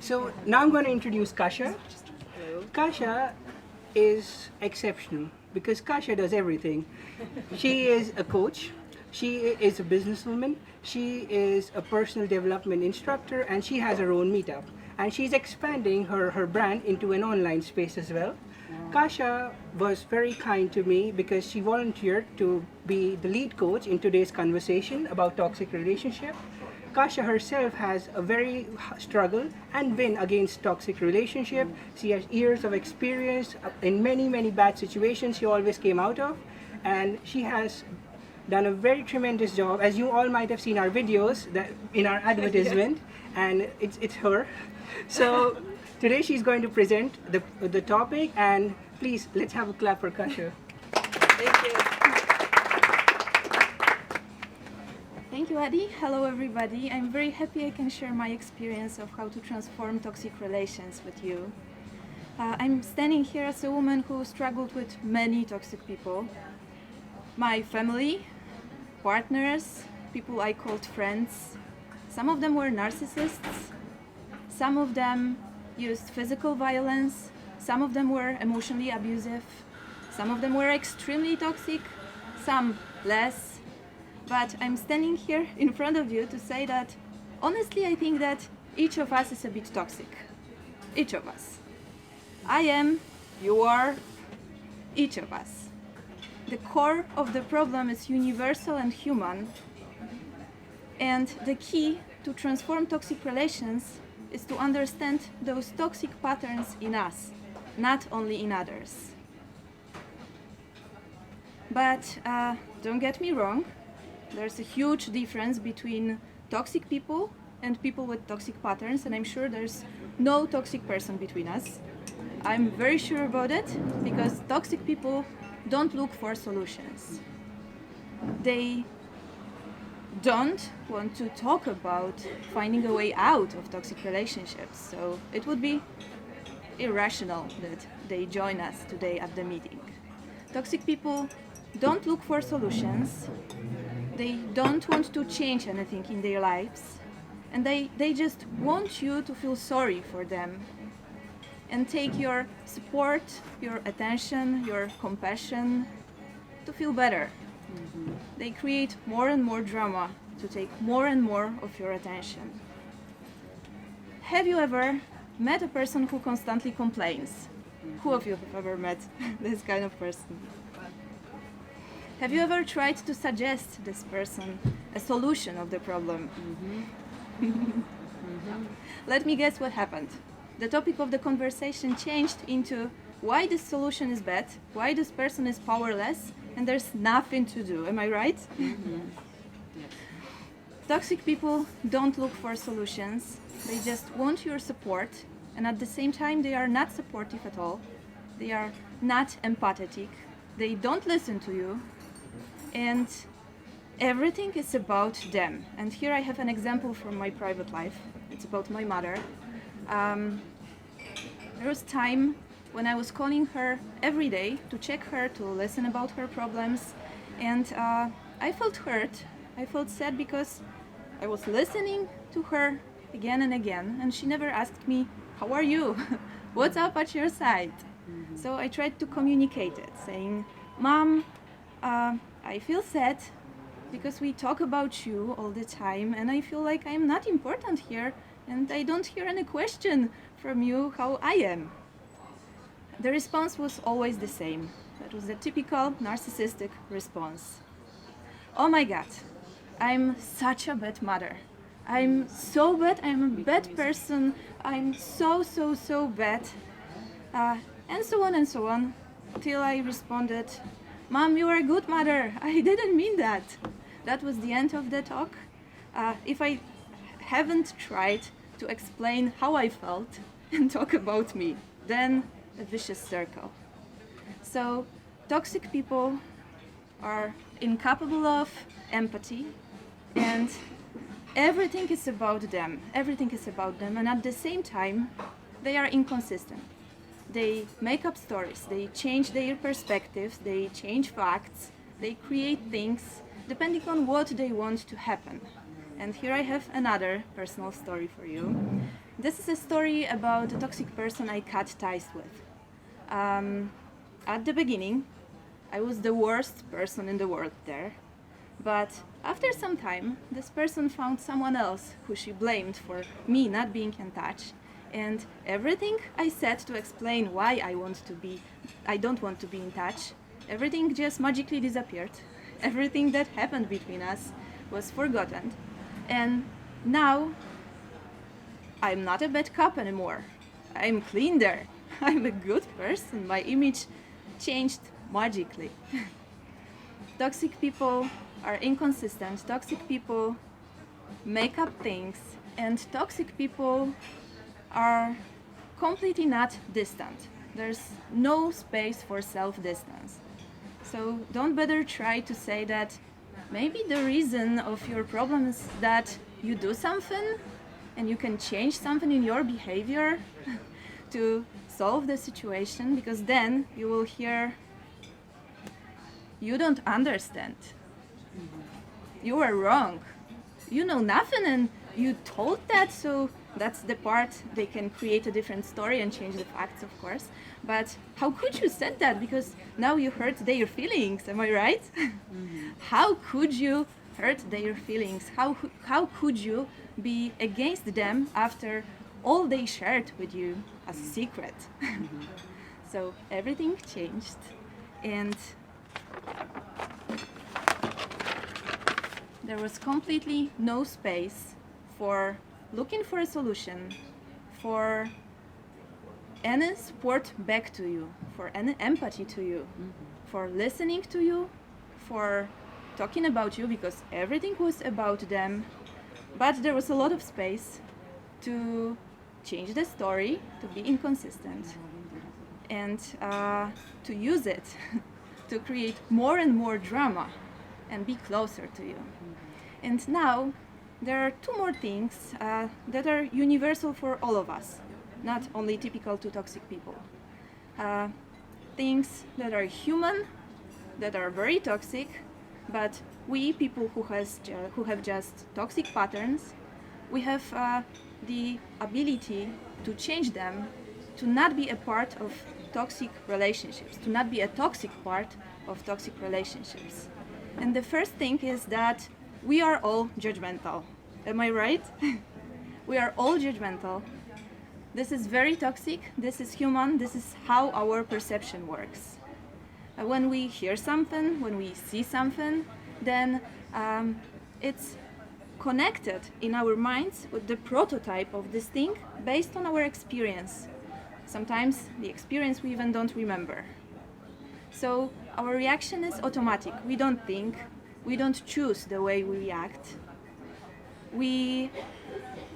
So now I'm going to introduce Kasha. Kasha is exceptional because Kasha does everything. She is a coach, she is a businesswoman, she is a personal development instructor, and she has her own meetup. And she's expanding her brand into an online space as well. Kasha was very kind to me because she volunteered to be the lead coach in today's conversation about toxic relationship. Kasha herself has a very struggle and win against toxic relationship. She has years of experience in many bad situations she always came out of, and she has done a very tremendous job. As you all might have seen our videos that in our advertisement, and it's her. So today she's going to present the topic, and please let's have a clap for Kasha. Thank you. Thank you, Adi. Hello, everybody. I'm very happy I can share my experience of how to transform toxic relations with you. I'm standing here as a woman who struggled with many toxic people. My family, partners, people I called friends. Some of them were narcissists. Some of them used physical violence. Some of them were emotionally abusive. Some of them were extremely toxic, some less. But I'm standing here in front of you to say that, honestly, I think that each of us is a bit toxic. Each of us. I am, you are, each of us. The core of the problem is universal and human. And the key to transform toxic relations is to understand those toxic patterns in us, not only in others. But don't get me wrong. There's a huge difference between toxic people and people with toxic patterns, and I'm sure there's no toxic person between us. I'm very sure about it because toxic people don't look for solutions. They don't want to talk about finding a way out of toxic relationships, so it would be irrational that they join us today at the meeting. Toxic people don't look for solutions. They don't want to change anything in their lives, and they just want you to feel sorry for them and take your support, your attention, your compassion to feel better. Mm-hmm. They create more and more drama to take more and more of your attention. Have you ever met a person who constantly complains? Mm-hmm. Who of you have ever met this kind of person? Have you ever tried to suggest this person a solution of the problem? Mm-hmm. Mm-hmm. Let me guess what happened. The topic of the conversation changed into why this solution is bad, why this person is powerless, and there's nothing to do. Am I right? Mm-hmm. Yes. Toxic people don't look for solutions. They just want your support, and at the same time they are not supportive at all. They are not empathetic. They don't listen to you. And everything is about them. And here I have an example from my private life. It's about my mother. There was time when I was calling her every day to check her, to listen about her problems. And I felt hurt. I felt sad because I was listening to her again and again. And she never asked me, how are you? What's up at your side? Mm-hmm. So I tried to communicate it, saying, Mom, I feel sad because we talk about you all the time and I feel like I'm not important here and I don't hear any question from you how I am. The response was always the same. That was the typical narcissistic response. Oh my God, I'm such a bad mother. I'm so bad, I'm a bad person, I'm so bad. And so on, till I responded, Mom, you are a good mother. I didn't mean that. That was the end of the talk. If I haven't tried to explain how I felt and talk about me, then a vicious circle. So toxic people are incapable of empathy, and everything is about them. Everything is about them, and at the same time, they are inconsistent. They make up stories, they change their perspectives, they change facts, they create things depending on what they want to happen. And here I have another personal story for you. This is a story about a toxic person I cut ties with. At the beginning, I was the worst person in the world there. But after some time, this person found someone else who she blamed for me not being in touch. And everything I said to explain why I don't want to be in touch, everything just magically disappeared. Everything that happened between us was forgotten. And now I'm not a bad cop anymore. I'm clean there. I'm a good person. My image changed magically. Toxic people are inconsistent. Toxic people make up things. And toxic people are completely not distant. There's no space for self-distance. So don't bother try to say that maybe the reason of your problem is that you do something and you can change something in your behavior to solve the situation, because then you will hear, you don't understand. You are wrong. You know nothing and you told that, so that's the part they can create a different story and change the facts, of course. But how could you said that? Because now you hurt their feelings, am I right? How could you hurt their feelings? How could you be against them after all they shared with you as a secret? So everything changed, and there was completely no space for looking for a solution, for any support back to you, for any empathy to you, for listening to you, for talking about you, because everything was about them. But there was a lot of space to change the story, to be inconsistent, and to use it to create more and more drama and be closer to you. And now there are two more things that are universal for all of us, not only typical to toxic people. Things that are human, that are very toxic, but we people who have just toxic patterns, we have the ability to change them, to not be a part of toxic relationships, to not be a toxic part of toxic relationships. And the first thing is that we are all judgmental. Am I right? We are all judgmental. This is very toxic, this is human, this is how our perception works. When we hear something, when we see something, then it's connected in our minds with the prototype of this thing based on our experience. Sometimes the experience we even don't remember. So our reaction is automatic. We don't think, we don't choose the way we react. We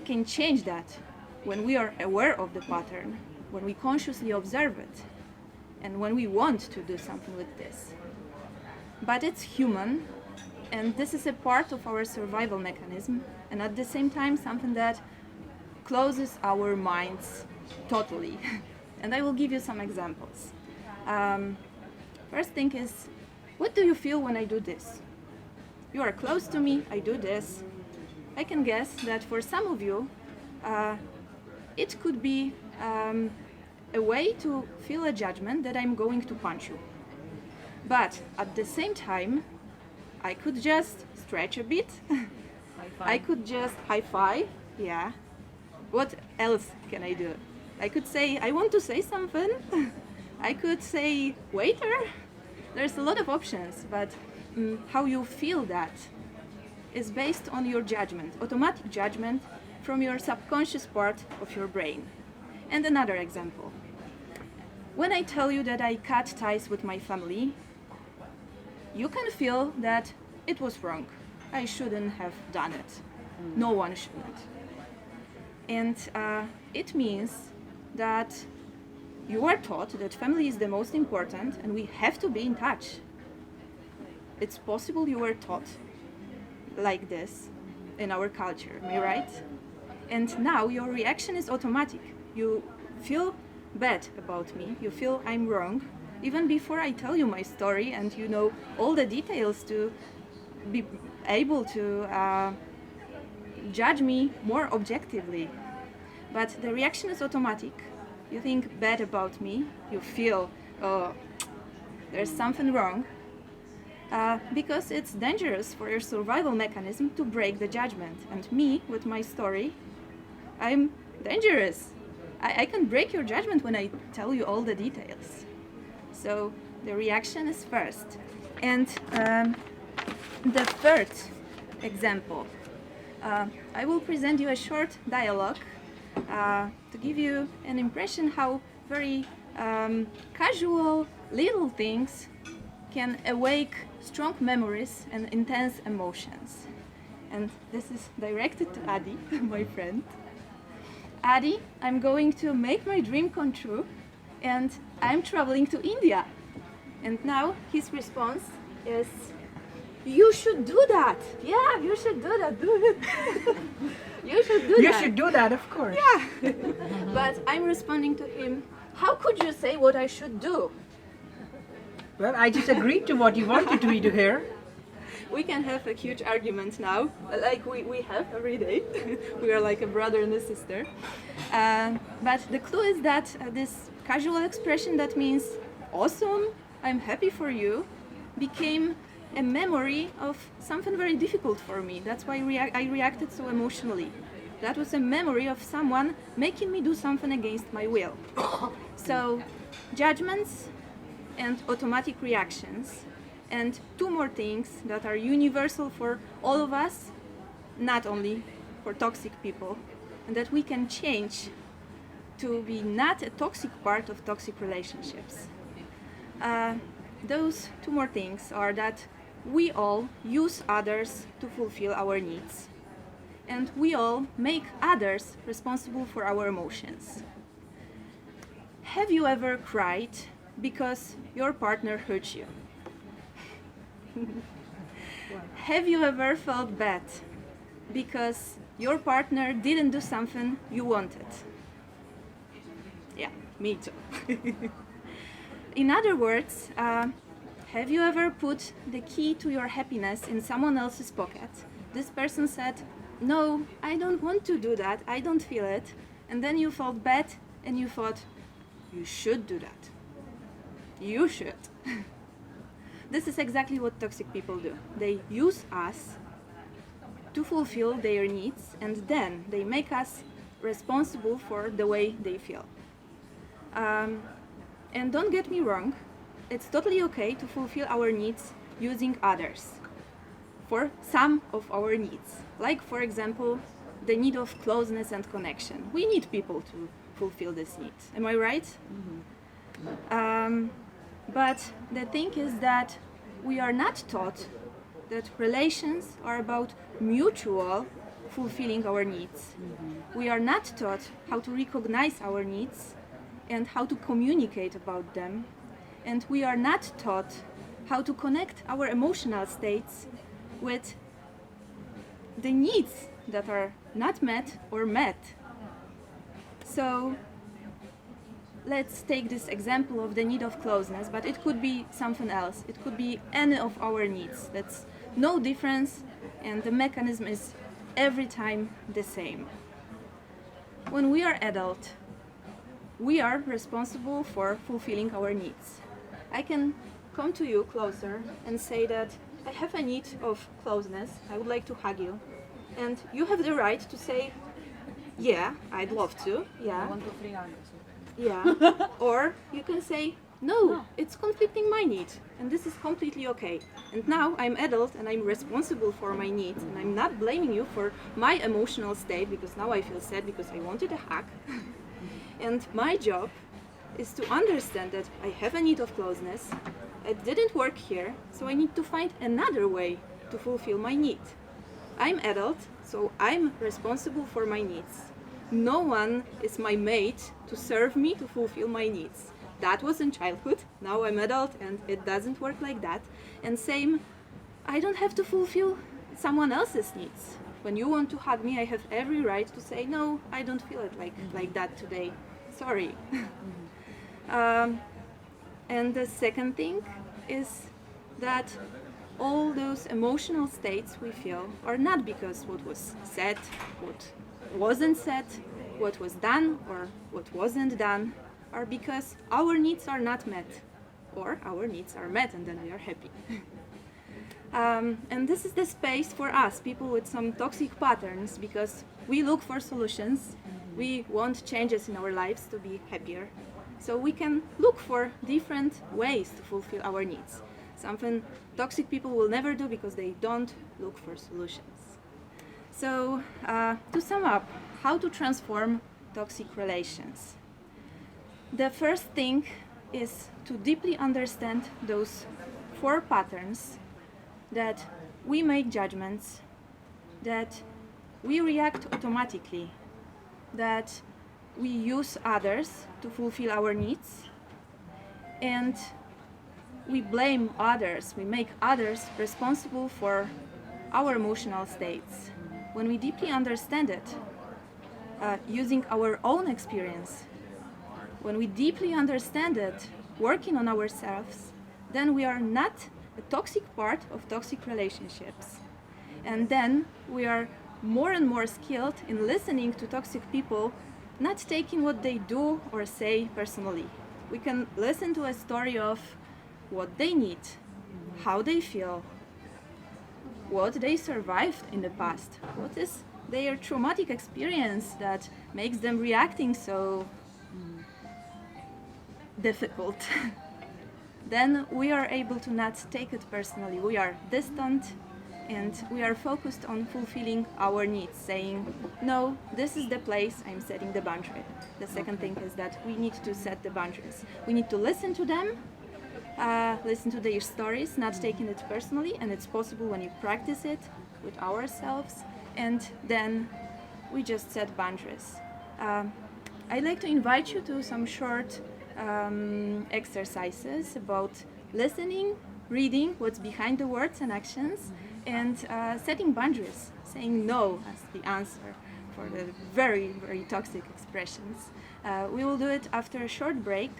can change that when we are aware of the pattern, when we consciously observe it, and when we want to do something with this. But it's human, and this is a part of our survival mechanism, and at the same time something that closes our minds totally. And I will give you some examples. First thing is, what do you feel when I do this? You are close to me, I do this. I can guess that for some of you, it could be a way to feel a judgment that I'm going to punch you. But at the same time, I could just stretch a bit. I could just high five, yeah. What else can I do? I could say, I want to say something. I could say, waiter. There's a lot of options, but how you feel that is based on your judgment, automatic judgment from your subconscious part of your brain. And another example. When I tell you that I cut ties with my family, you can feel that it was wrong. I shouldn't have done it. No one shouldn't. And it means that you are taught that family is the most important and we have to be in touch. It's possible you were taught like this in our culture, am I right? And now your reaction is automatic. You feel bad about me, you feel I'm wrong, even before I tell you my story and you know all the details to be able to judge me more objectively. but the reaction is automatic. You think bad about me, you feel, oh, there's something wrong, because it's dangerous for your survival mechanism to break the judgment. And me, with my story, I'm dangerous. I can break your judgment when I tell you all the details. So the reaction is first. And the third example, I will present you a short dialogue to give you an impression how very casual little things can awake strong memories and intense emotions. And this is directed to Adi, my friend. Adi, I'm going to make my dream come true, and I'm traveling to India. And now his response is, you should do that. Yeah, you should do that. Do it. You should do that. You should do that, of course. Yeah. But I'm responding to him, how could you say what I should do? Well, I just agreed to what you wanted me to hear. We can have a huge argument now, like we have every day. We are like a brother and a sister. But the clue is that this casual expression that means awesome, I'm happy for you, became a memory of something very difficult for me. That's why I reacted so emotionally. That was a memory of someone making me do something against my will. So, judgments and automatic reactions, and two more things that are universal for all of us, not only for toxic people, and that we can change to be not a toxic part of toxic relationships. Those two more things are that we all use others to fulfill our needs, and we all make others responsible for our emotions. Have you ever cried because your partner hurt you? Have you ever felt bad because your partner didn't do something you wanted? Yeah, me too. In other words, have you ever put the key to your happiness in someone else's pocket? This person said, no, I don't want to do that, I don't feel it. And then you felt bad and you thought, you should do that. You should. This is exactly what toxic people do. They use us to fulfill their needs, and then they make us responsible for the way they feel. And don't get me wrong, it's totally okay to fulfill our needs using others for some of our needs. Like, for example, the need of closeness and connection. We need people to fulfill this need. Am I right? Mm-hmm. But the thing is that we are not taught that relations are about mutual fulfilling our needs. Mm-hmm. We are not taught how to recognize our needs and how to communicate about them. And we are not taught how to connect our emotional states with the needs that are not met or met. So let's take this example of the need of closeness, but it could be something else. It could be any of our needs. That's no difference, and the mechanism is every time the same. When we are adult, we are responsible for fulfilling our needs. I can come to you closer and say that I have a need of closeness, I would like to hug you. And you have the right to say, yeah, I'd love to, yeah. Yeah. Or you can say, no, it's conflicting my need, and this is completely okay. And now I'm adult and I'm responsible for my needs, and I'm not blaming you for my emotional state, because now I feel sad because I wanted a hug. And my job is to understand that I have a need of closeness, it didn't work here, so I need to find another way to fulfill my need. I'm adult, so I'm responsible for my needs. No one is my mate to serve me to fulfill my needs. That was in childhood, now I'm adult and it doesn't work like that. And same, I don't have to fulfill someone else's needs. When you want to hug me, I have every right to say, no, I don't feel it like that today. Sorry. And the second thing is that all those emotional states we feel are not because what was said, what wasn't said, what was done or what wasn't done, or because our needs are not met, or our needs are met and then we are happy. And this is the space for us, people with some toxic patterns, because we look for solutions. We want changes in our lives to be happier. So we can look for different ways to fulfill our needs. Something toxic people will never do because they don't look for solutions. So to sum up, how to transform toxic relations? The first thing is to deeply understand those 4 patterns, that we make judgments, that we react automatically, that we use others to fulfill our needs, and we blame others, we make others responsible for our emotional states. When we deeply understand it, using our own experience, when we deeply understand it, working on ourselves, then we are not a toxic part of toxic relationships. And then we are more and more skilled in listening to toxic people, not taking what they do or say personally. We can listen to a story of what they need, how they feel, what they survived in the past, what is their traumatic experience that makes them reacting so difficult. Then we are able to not take it personally. We are distant and we are focused on fulfilling our needs, saying, no, this is the place I'm setting the boundary. The second thing is that we need to set the boundaries. We need to listen to them, listen to their stories, not taking it personally, and it's possible when you practice it with ourselves, and then we just set boundaries. I'd like to invite you to some short exercises about listening, reading what's behind the words and actions, and setting boundaries, saying no as the answer for the very, very toxic expressions. We will do it after a short break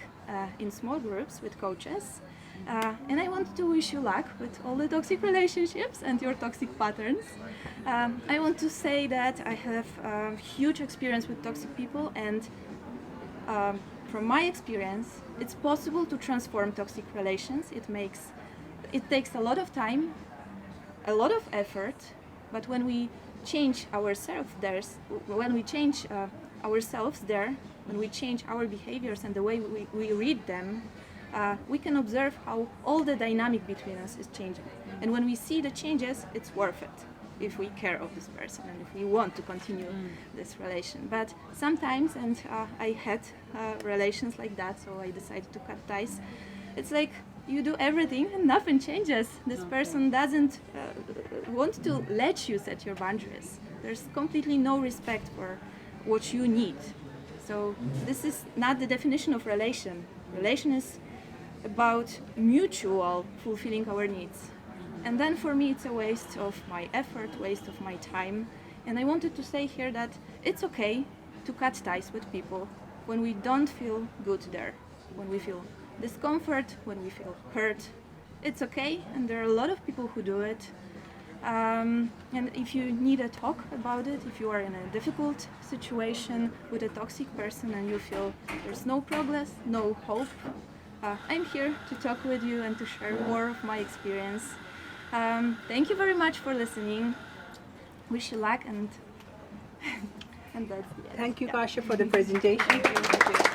in small groups with coaches. And I want to wish you luck with all the toxic relationships and your toxic patterns. I want to say that I have huge experience with toxic people, and from my experience, it's possible to transform toxic relations. It takes a lot of time, a lot of effort, but when we change ourselves there, when we change our behaviors and the way we read them, we can observe how all the dynamic between us is changing. And when we see the changes, it's worth it if we care of this person and if we want to continue this relation. But sometimes, and I had relations like that, so I decided to cut ties. It's like you do everything and nothing changes. This person doesn't want to let you set your boundaries. There's completely no respect for what you need. So this is not the definition of relation. Relation is about mutual fulfilling our needs. And then for me it's a waste of my effort, waste of my time. And I wanted to say here that it's okay to cut ties with people when we don't feel good there, when we feel discomfort, when we feel hurt. It's okay, and there are a lot of people who do it. And if you need a talk about it, if you are in a difficult situation with a toxic person and you feel there's no progress, no hope, I'm here to talk with you and to share more of my experience. Thank you very much for listening. Wish you luck, and that's the end. Thank you, Kasia, for the presentation.